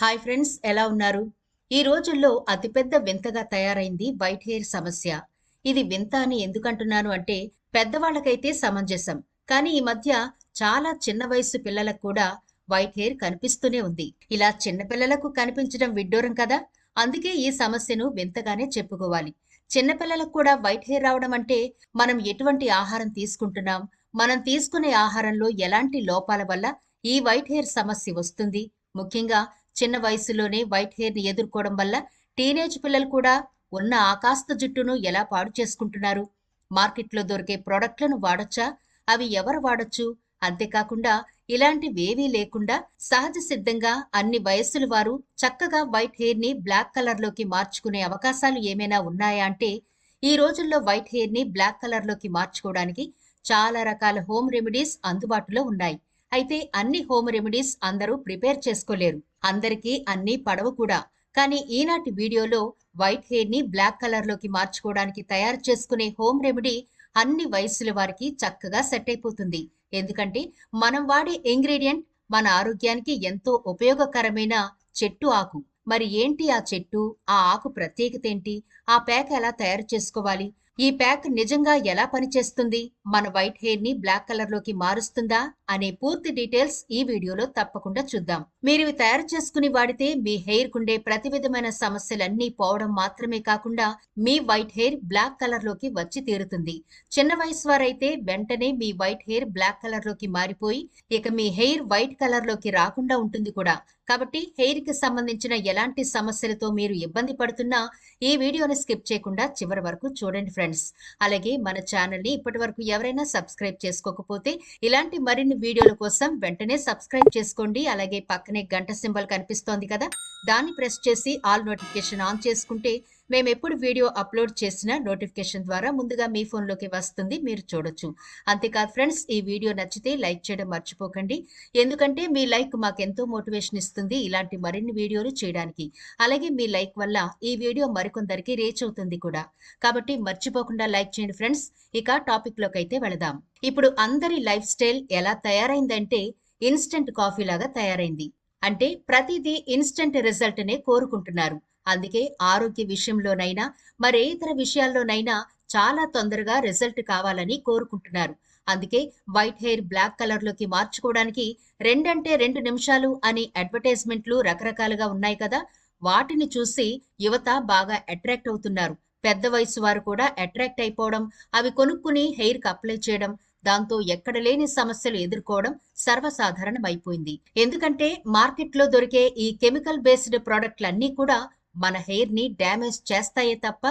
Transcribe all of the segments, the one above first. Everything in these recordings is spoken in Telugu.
హాయ్ ఫ్రెండ్స్, ఎలా ఉన్నారు? ఈ రోజుల్లో అతిపెద్ద వింతగా తయారైంది వైట్ హెయిర్ సమస్య. ఇది వింత అని ఎందుకంటున్నాను అంటే, పెద్దవాళ్ళకైతే సమంజసం. కానీ ఈ మధ్య చాలా చిన్న వయసు పిల్లలకు కూడా వైట్ హెయిర్ కనిపిస్తూనే ఉంది. ఇలా చిన్న పిల్లలకు కనిపించడం విడ్డూరం కదా! అందుకే ఈ సమస్యను వింతగానే చెప్పుకోవాలి. చిన్న పిల్లలకు కూడా వైట్ హెయిర్ రావడం అంటే, మనం ఎటువంటి ఆహారం తీసుకుంటున్నాం, మనం తీసుకునే ఆహారంలో ఎలాంటి లోపాల వల్ల ఈ వైట్ హెయిర్ సమస్య వస్తుంది, ముఖ్యంగా చిన్న వయసులోనే వైట్ హెయిర్‌ని ఎదుర్కోవడం వల్ల టీనేజ్ పిల్లలు కూడా ఉన్న ఆ కాస్త జుట్టును ఎలా పాడు చేసుకుంటున్నారు? మార్కెట్‌లో దొరికే ప్రొడక్ట్‌లను వాడొచ్చా? అవి ఎవరు వాడొచ్చు? అంతేకాకుండా ఇలాంటివేవీ లేకుండా సహజ సిద్ధంగా అన్ని వయస్సుల వారు చక్కగా వైట్ హెయిర్‌ని బ్లాక్ కలర్‌లోకి మార్చుకునే అవకాశాలు ఏమైనా ఉన్నాయా అంటే, ఈ రోజుల్లో వైట్ హెయిర్‌ని బ్లాక్ కలర్‌లోకి మార్చుకోవడానికి చాలా రకాల హోమ్ రెమెడీస్ అందుబాటులో ఉన్నాయి. అయితే అన్ని హోమ్ రెమెడీస్ అందరూ ప్రిపేర్ చేసుకోలేరు. అందరికీ అన్నీ పడవు కూడా. కానీ ఈనాటి వీడియోలో వైట్ హెయిర్‌ని బ్లాక్ కలర్‌లోకి మార్చుకోవడానికి తయారు చేసుకునే హోమ్ రెమెడీ అన్ని వయస్సుల వారికి చక్కగా సెట్ అయిపోతుంది. ఎందుకంటే మనం వాడే ఇంగ్రీడియెంట్ మన ఆరోగ్యానికి ఎంతో ఉపయోగకరమైన చెట్టు ఆకు. మరి ఏంటి ఆ చెట్టు? ఆ ఆకు ప్రత్యేకత ఏంటి? ఆ ప్యాక్ ఎలా తయారు చేసుకోవాలి? ఈ ప్యాక్ నిజంగా ఎలా పనిచేస్తుంది? మన వైట్ హెయిర్ ని బ్లాక్ కలర్ లోకి మారుస్తుందా? అనే పూర్తి డీటెయిల్స్ ఈ వీడియోలో తప్పకుండా చూద్దాం. మీరు ఇవి తయారు చేసుకుని వాడితే మీ హెయిర్ కుండే ప్రతి విధమైన సమస్యలన్నీ పోవడం మాత్రమే కాకుండా మీ వైట్ హెయిర్ బ్లాక్ కలర్ లోకి వచ్చి తీరుతుంది. చిన్న వయసు వారైతే వెంటనే మీ వైట్ హెయిర్ బ్లాక్ కలర్ లోకి మారిపోయి ఇక మీ హెయిర్ వైట్ కలర్ లోకి రాకుండా ఉంటుంది కూడా. కాబట్టి హెయిర్ కి సంబంధించిన ఎలాంటి సమస్యలతో మీరు ఇబ్బంది పడుతున్నా ఈ వీడియోని స్కిప్ చేయకుండా చివరి వరకు చూడండి ఫ్రెండ్స్. అలాగే మన ఛానల్ ని ఇప్పటి వరకు ఎవరైనా సబ్స్క్రైబ్ చేసుకోకపోతే ఇలాంటి మరిన్ని వీడియోల కోసం వెంటనే సబ్స్క్రైబ్ చేసుకోండి. అలాగే పక్కనే గంట సింబల్ కనిపిస్తోంది కదా, దాన్ని ప్రెస్ చేసి ఆల్ నోటిఫికేషన్ ఆన్ చేసుకుంటే మేము ఎప్పుడు వీడియో అప్లోడ్ చేసినా నోటిఫికేషన్ ద్వారా ముందుగా మీ ఫోన్లోకి వస్తుంది, మీరు చూడొచ్చు. అంతేకాదు ఫ్రెండ్స్, ఈ వీడియో నచ్చితే లైక్ చేయడం మర్చిపోకండి. ఎందుకంటే మీ లైక్ మాకెంతో మోటివేషన్ ఇస్తుంది ఇలాంటి మరిన్ని వీడియోలు చేయడానికి. అలాగే మీ లైక్ వల్ల ఈ వీడియో మరికొందరికి రీచ్ అవుతుంది కూడా. కాబట్టి మర్చిపోకుండా లైక్ చేయండి ఫ్రెండ్స్. ఇక టాపిక్ లోకి అయితే వెళదాం. ఇప్పుడు అందరి లైఫ్ స్టైల్ ఎలా తయారైందంటే ఇన్స్టెంట్ కాఫీ లాగా తయారైంది. అంటే ప్రతిదీ ఇన్స్టెంట్ రిజల్ట్ నే కోరుకుంటున్నారు. అందుకే ఆరోగ్య విషయంలోనైనా మరే ఇతర విషయాల్లోనైనా చాలా తొందరగా రిజల్ట్ కావాలని కోరుకుంటున్నారు. అందుకే వైట్ హెయిర్ బ్లాక్ కలర్ లోకి మార్చుకోవడానికి 2 నిమిషాలు అని అడ్వర్టైజ్మెంట్లు రకరకాలుగా ఉన్నాయి కదా, వాటిని చూసి యువత బాగా అట్రాక్ట్ అవుతున్నారు. పెద్ద వయసు వారు కూడా అట్రాక్ట్ అయిపోవడం, అవి కొనుక్కుని హెయిర్ కి అప్లై చేయడం, దాంతో ఎక్కడ లేని సమస్యలు ఎదుర్కోవడం సర్వసాధారణం అయిపోయింది. ఎందుకంటే మార్కెట్లో దొరికే ఈ కెమికల్ బేస్డ్ ప్రోడక్ట్లన్నీ కూడా మన హెయిర్ ని డ్యామేజ్ చేస్తాయే తప్ప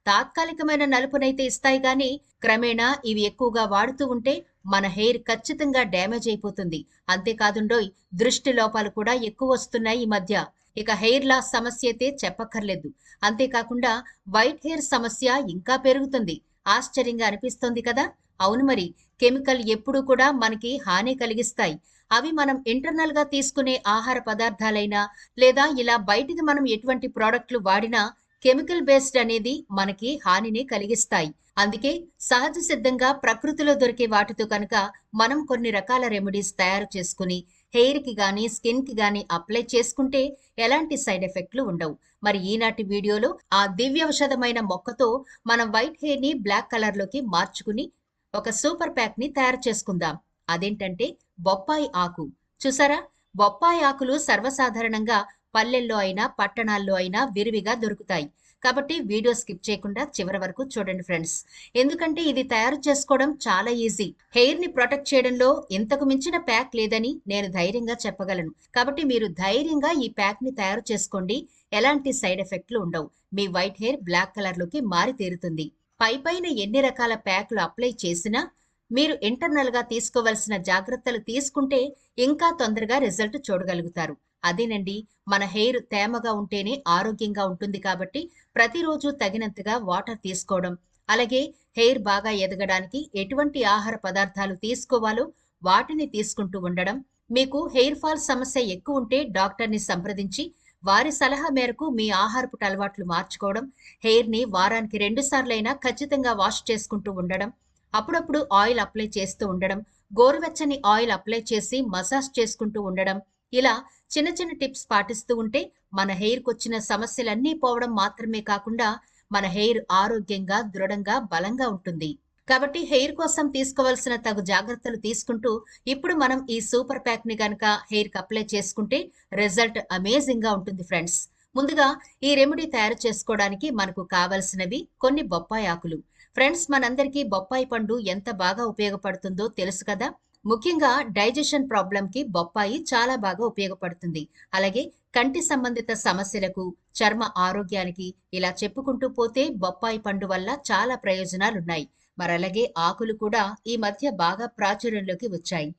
తాత్కాలికమైన నలుపునైతే ఇస్తాయి గాని క్రమేణా ఇవి ఎక్కువగా వాడుతూ ఉంటే మన హెయిర్ ఖచ్చితంగా డ్యామేజ్ అయిపోతుంది. అంతేకాదుండోయ్, దృష్టి లోపాలు కూడా ఎక్కువ వస్తున్నాయి ఈ మధ్య. ఇక హెయిర్ లాస్ సమస్య అయితే చెప్పక్కర్లేదు. అంతేకాకుండా వైట్ హెయిర్ సమస్య ఇంకా పెరుగుతుంది. ఆశ్చర్యంగా అనిపిస్తోంది కదా. అవును మరి, కెమికల్ ఎప్పుడూ కూడా మనకి హాని కలిగిస్తాయి. అవి మనం ఇంటర్నల్ గా తీసుకునే ఆహార పదార్థాలైనా లేదా ఇలా బయటికి మనం ఎటువంటి ప్రోడక్ట్లు వాడినా కెమికల్ బేస్డ్ అనేది మనకి హానిని కలిగిస్తాయి. అందుకే సహజ సిద్ధంగా ప్రకృతిలో దొరికే వాటితో కనుక మనం కొన్ని రకాల రెమెడీస్ తయారు చేసుకుని హెయిర్ కి గానీ స్కిన్ కి గానీ అప్లై చేసుకుంటే ఎలాంటి సైడ్ ఎఫెక్ట్లు ఉండవు. మరి ఈనాటి వీడియోలో ఆ దివ్యౌషధమైన మొక్కతో మనం వైట్ హెయిర్ ని బ్లాక్ కలర్ లోకి మార్చుకుని ఒక సూపర్ ప్యాక్ ని తయారు చేసుకుందాం. అదేంటంటే బొప్పాయి ఆకు. చూసారా, బొప్పాయి ఆకులు సర్వసాధారణంగా పల్లెల్లో అయినా పట్టణాల్లో అయినా విరివిగా దొరుకుతాయి. కాబట్టి వీడియో స్కిప్ చేయకుండా చివరి వరకు చూడండి ఫ్రెండ్స్. ఎందుకంటే ఇది తయారు చేసుకోవడం చాలా ఈజీ. హెయిర్ ని ప్రొటెక్ట్ చేయడంలో ఇంతకు మించిన ప్యాక్ లేదని నేను ధైర్యంగా చెప్పగలను. కాబట్టి మీరు ధైర్యంగా ఈ ప్యాక్ ని తయారు చేసుకోండి. ఎలాంటి సైడ్ ఎఫెక్ట్లు ఉండవు. మీ వైట్ హెయిర్ బ్లాక్ కలర్ లోకి మారి తీరుతుంది. పైపైన ఎన్ని రకాల ప్యాక్లు అప్లై చేసినా మీరు ఇంటర్నల్ గా తీసుకోవలసిన జాగ్రత్తలు తీసుకుంటే ఇంకా తొందరగా రిజల్ట్ చూడగలుగుతారు. అదేనండి, మన హెయిర్ తేమగా ఉంటేనే ఆరోగ్యంగా ఉంటుంది కాబట్టి ప్రతిరోజు తగినంతగా వాటర్ తీసుకోవడం, అలాగే హెయిర్ బాగా ఎదగడానికి ఎటువంటి ఆహార పదార్థాలు తీసుకోవాలో వాటిని తీసుకుంటూ ఉండడం, మీకు హెయిర్ ఫాల్ సమస్య ఎక్కువ ఉంటే డాక్టర్ని సంప్రదించి వారి సలహా మేరకు మీ ఆహారపు అలవాట్లు మార్చుకోవడం, హెయిర్ ని వారానికి 2 సార్లైనా ఖచ్చితంగా వాష్ చేసుకుంటూ ఉండడం, అప్పుడప్పుడు ఆయిల్ అప్లై చేస్తూ ఉండడం, గోరువెచ్చని ఆయిల్ అప్లై చేసి మసాజ్ చేసుకుంటూ ఉండడం, ఇలా చిన్న చిన్న టిప్స్ పాటిస్తూ ఉంటే మన హెయిర్కి వచ్చిన సమస్యలన్నీ పోవడం మాత్రమే కాకుండా మన హెయిర్ ఆరోగ్యంగా, దృఢంగా, బలంగా ఉంటుంది. కాబట్టి హెయిర్ కోసం తీసుకోవాల్సిన తగు జాగ్రత్తలు తీసుకుంటూ ఇప్పుడు మనం ఈ సూపర్ ప్యాక్ ని గనక హెయిర్ కి అప్లై చేసుకుంటే రిజల్ట్ అమేజింగ్ గా ఉంటుంది ఫ్రెండ్స్. ముందుగా ఈ రెమెడీ తయారు చేసుకోవడానికి మనకు కావలసినవి కొన్ని బొప్పాయి ఆకులు. ఫ్రెండ్స్, మనందరికీ బొప్పాయి పండు ఎంత బాగా ఉపయోగపడుతుందో తెలుసు కదా. ముఖ్యంగా డైజెషన్ ప్రాబ్లం కి బొప్పాయి చాలా బాగా ఉపయోగపడుతుంది. అలాగే కంటి సంబంధిత సమస్యలకు, చర్మ ఆరోగ్యానికి ఇలా చెప్పుకుంటూ పోతే బొప్పాయి పండు వల్ల చాలా ప్రయోజనాలున్నాయి. మరలాగే ఆకులు కూడా ఈ మధ్య బాగా ప్రాచుర్యంలోకి వచ్చాయి.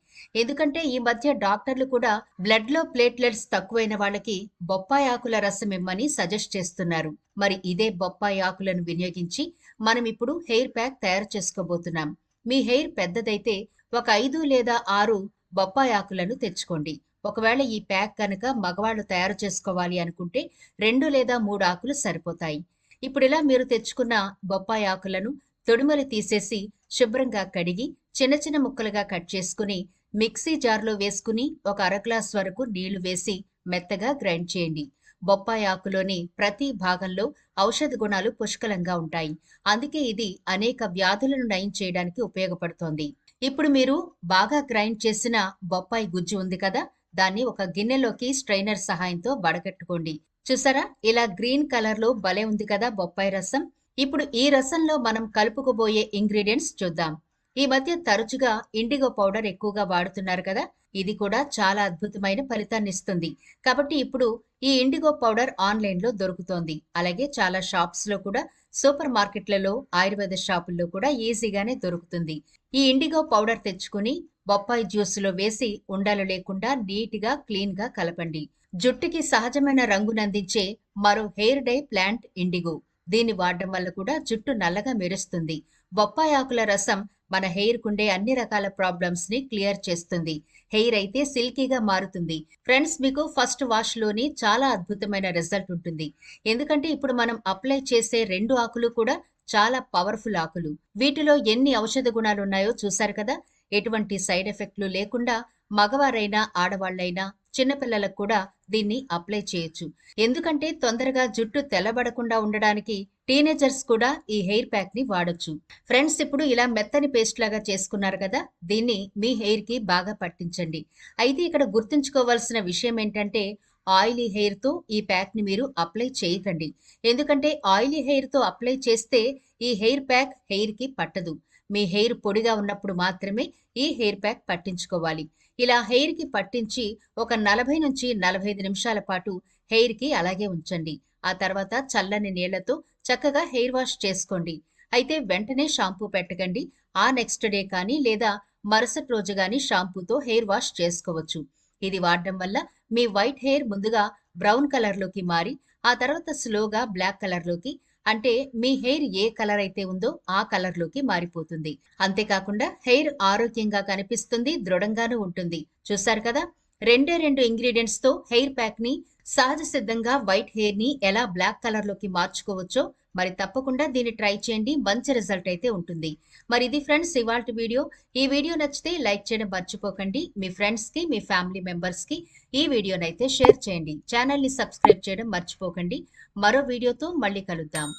ఎందుకంటే ఈ మధ్య డాక్టర్లు కూడా బ్లడ్ లో ప్లేట్లెట్స్ తక్కువైన వాళ్ళకి బొప్పాయి ఆకుల రసం ఇమ్మని సజెస్ట్ చేస్తున్నారు. మరి ఇదే బొప్పాయి ఆకులను వినియోగించి మనం ఇప్పుడు హెయిర్ ప్యాక్ తయారు చేసుకోబోతున్నాం. మీ హెయిర్ పెద్దదైతే ఒక 5 లేదా 6 బొప్పాయి ఆకులను తెచ్చుకోండి. ఒకవేళ ఈ ప్యాక్ కనుక మగవాళ్ళు తయారు చేసుకోవాలి అనుకుంటే 2 లేదా 3 ఆకులు సరిపోతాయి. ఇప్పుడు ఇలా మీరు తెచ్చుకున్న బొప్పాయి ఆకులను తొడిమలు తీసేసి శుభ్రంగా కడిగి చిన్న చిన్న ముక్కలుగా కట్ చేసుకుని మిక్సీ జార్లో వేసుకుని ఒక అర గ్లాస్ వరకు నీళ్లు వేసి మెత్తగా గ్రైండ్ చేయండి. బొప్పాయి ఆకులోని ప్రతి భాగంలో ఔషధ గుణాలు పుష్కలంగా ఉంటాయి. అందుకే ఇది అనేక వ్యాధులను నయం చేయడానికి ఉపయోగపడుతోంది. ఇప్పుడు మీరు బాగా గ్రైండ్ చేసిన బొప్పాయి గుజ్జు ఉంది కదా, దాన్ని ఒక గిన్నెలోకి స్ట్రైనర్ సహాయంతో వడగట్టుకోండి. చూసారా, ఇలా గ్రీన్ కలర్ లో భలే ఉంది కదా బొప్పాయి రసం. ఇప్పుడు ఈ రసంలో మనం కలుపుకోబోయే ఇంగ్రీడియంట్స్ చూద్దాం. ఈ మధ్య తరచుగా ఇండిగో పౌడర్ ఎక్కువగా వాడుతున్నారు కదా, ఇది కూడా చాలా అద్భుతమైన ఫలితాన్ని ఇస్తుంది. కాబట్టి ఇప్పుడు ఈ ఇండిగో పౌడర్ ఆన్లైన్ లో దొరుకుతోంది. అలాగే చాలా షాప్స్ లో కూడా, సూపర్ మార్కెట్లలో, ఆయుర్వేద షాపుల్లో కూడా ఈజీగానే దొరుకుతుంది. ఈ ఇండిగో పౌడర్ తెచ్చుకుని బొప్పాయి జ్యూస్ లో వేసి ఉండలు లేకుండా నీట్ గా క్లీన్ గా కలపండి. జుట్టుకి సహజమైన రంగునందించే మరో హెయిర్ డై ప్లాంట్ ఇండిగో. దీన్ని వాడడం వల్ల కూడా జుట్టు నల్లగా మెరుస్తుంది. బొప్పాయి ఆకుల రసం మన హెయిర్ కుండే అన్ని రకాల ప్రాబ్లమ్స్ ని క్లియర్ చేస్తుంది. హెయిర్ అయితే సిల్కీగా మారుతుంది. ఫ్రెండ్స్, మీకు ఫస్ట్ వాష్ లోని చాలా అద్భుతమైన రిజల్ట్ ఉంటుంది. ఎందుకంటే ఇప్పుడు మనం అప్లై చేసే 2 ఆకులు కూడా చాలా పవర్ఫుల్ ఆకులు. వీటిలో ఎన్ని ఔషధ గుణాలు ఉన్నాయో చూశారు కదా. ఎటువంటి సైడ్ ఎఫెక్ట్లు లేకుండా మగవారైనా ఆడవాళ్లైనా చిన్నపిల్లలకు కూడా దీన్ని అప్లై చేయొచ్చు. ఎందుకంటే తొందరగా జుట్టు తెల్లబడకుండా ఉండడానికి టీనేజర్స్ కూడా ఈ హెయిర్ ప్యాక్ ని వాడొచ్చు. ఫ్రెండ్స్, ఇప్పుడు ఇలా మెత్తని పేస్ట్ లాగా చేసుకున్నారు కదా, దీన్ని మీ హెయిర్ కి బాగా పట్టించండి. అయితే ఇక్కడ గుర్తుంచుకోవాల్సిన విషయం ఏంటంటే ఆయిలీ హెయిర్ తో ఈ ప్యాక్ ని మీరు అప్లై చేయకండి. ఎందుకంటే ఆయిలీ హెయిర్ తో అప్లై చేస్తే ఈ హెయిర్ ప్యాక్ హెయిర్ కి పట్టదు. మీ హెయిర్ పొడిగా ఉన్నప్పుడు మాత్రమే ఈ హెయిర్ ప్యాక్ పట్టించుకోవాలి. ఇలా హెయిర్ కి పట్టించి ఒక 40 నుంచి 45 నిమిషాల పాటు హెయిర్ కి అలాగే ఉంచండి. ఆ తర్వాత చల్లని నీళ్లతో చక్కగా హెయిర్ వాష్ చేసుకోండి. అయితే వెంటనే షాంపూ పెట్టకండి. ఆ నెక్స్ట్ డే కానీ లేదా మరుసటి రోజు గాని షాంపూతో హెయిర్ వాష్ చేసుకోవచ్చు. ఇది వాడడం వల్ల మీ వైట్ హెయిర్ ముందుగా బ్రౌన్ కలర్ లోకి మారి ఆ తర్వాత స్లోగా బ్లాక్ కలర్ లోకి, అంటే మీ హెయిర్ ఏ కలర్ అయితే ఉందో ఆ కలర్ లోకి మారిపోతుంది. అంతేకాకుండా హెయిర్ ఆరోగ్యంగా కనిపిస్తుంది, దృఢంగానూ ఉంటుంది. చూసారు కదా, 2 ఇంగ్రీడియంట్స్ తో హెయిర్ ప్యాక్ ని సహజ సిద్ధంగా వైట్ హెయిర్ ని ఎలా బ్లాక్ కలర్ లోకి మార్చుకోవచ్చో మరి తప్పకుండా దీన్ని ట్రై చేయండి. మంచి రిజల్ట్ అయితే ఉంటుంది. మరి ఇది ఫ్రెండ్స్ ఇవాల్టి వీడియో. ఈ వీడియో నచ్చితే లైక్ చేయడం మర్చిపోకండి. మీ ఫ్రెండ్స్ కి, మీ ఫ్యామిలీ మెంబర్స్ కి ఈ వీడియోనైతే షేర్ చేయండి. ఛానల్ ని సబ్స్క్రైబ్ చేయడం మర్చిపోకండి. మరో వీడియోతో మళ్ళీ కలుద్దాం.